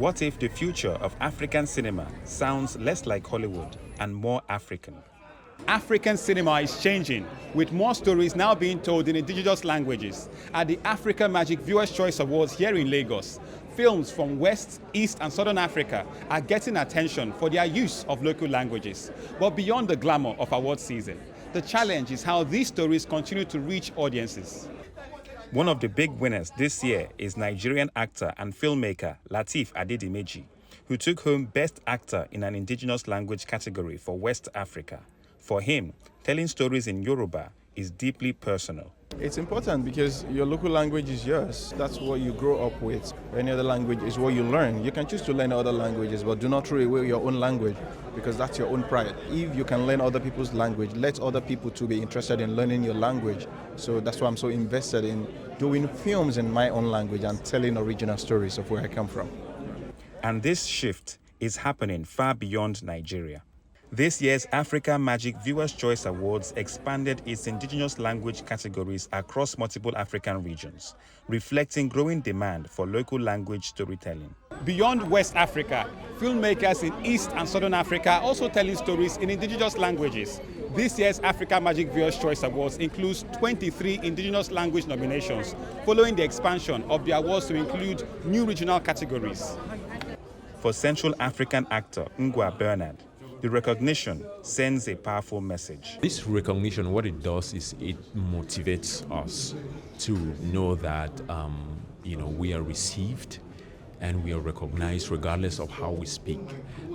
What if the future of African cinema sounds less like Hollywood and more African? African cinema is changing, with more stories now being told in indigenous languages. At the Africa Magic Viewers' Choice Awards here in Lagos, films from West, East and Southern Africa are getting attention for their use of local languages. But beyond the glamour of award season, the challenge is how these stories continue to reach audiences. One of the big winners this year is Nigerian actor and filmmaker Lateef Adedimeji, who took home Best Actor in an Indigenous Language category for West Africa. For him, telling stories in Yoruba is deeply personal. It's important because your local language is yours. That's what you grow up with. Any other language is what you learn. You can choose to learn other languages, but do not throw away your own language because that's your own pride. If you can learn other people's language, let other people too be interested in learning your language. So that's why I'm so invested in doing films in my own language and telling original stories of where I come from. And this shift is happening far beyond Nigeria. This year's Africa Magic Viewers' Choice Awards expanded its indigenous language categories across multiple African regions, reflecting growing demand for local language storytelling. Beyond West Africa, filmmakers in East and Southern Africa are also telling stories in indigenous languages. This year's Africa Magic Viewers' Choice Awards includes 23 indigenous language nominations, following the expansion of the awards to include new regional categories. For Central African actor Ngwa Bernard, the recognition sends a powerful message. This recognition, what it does is it motivates us to know that we are received and we are recognized regardless of how we speak,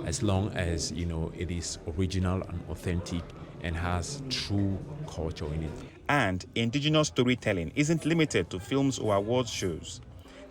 as long as it is original and authentic and has true culture in it. And indigenous storytelling isn't limited to films or awards shows.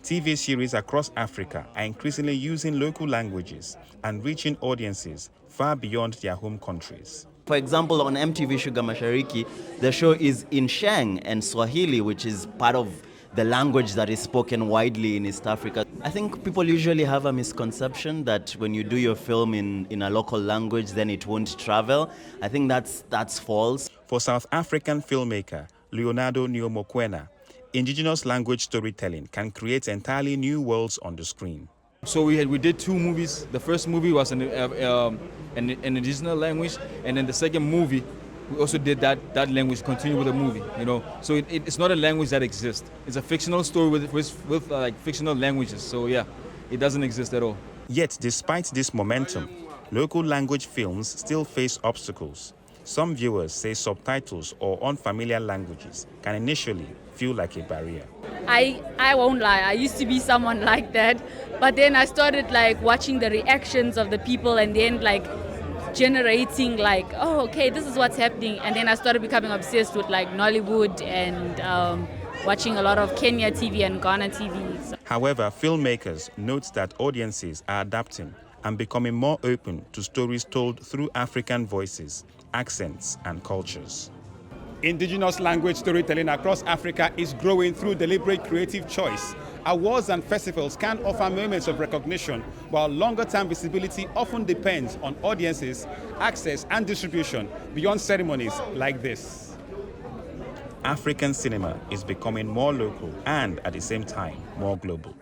TV series across Africa are increasingly using local languages and reaching audiences far beyond their home countries. For example, on MTV Sugar Mashariki, the show is in Sheng and Swahili, which is part of the language that is spoken widely in East Africa. I think people usually have a misconception that when you do your film in a local language, then it won't travel. I think that's false. For South African filmmaker Leonardo Nyomokwena, indigenous language storytelling can create entirely new worlds on the screen. So we did two movies. The first movie was an indigenous language, and then the second movie we also did that language continue with the movie. So it's not a language that exists. It's a fictional story with like fictional languages. So yeah, it doesn't exist at all. Yet, despite this momentum, local language films still face obstacles. Some viewers say subtitles or unfamiliar languages can initially feel like a barrier. I won't lie, I used to be someone like that, but then I started watching the reactions of the people and then generating oh, okay, this is what's happening. And then I started becoming obsessed with Nollywood and watching a lot of Kenya TV and Ghana TV. However, filmmakers note that audiences are adapting and becoming more open to stories told through African voices, accents, and cultures. Indigenous language storytelling across Africa is growing through deliberate creative choice. Awards and festivals can offer moments of recognition, while longer-term visibility often depends on audiences, access, and distribution beyond ceremonies like this. African cinema is becoming more local and, at the same time, more global.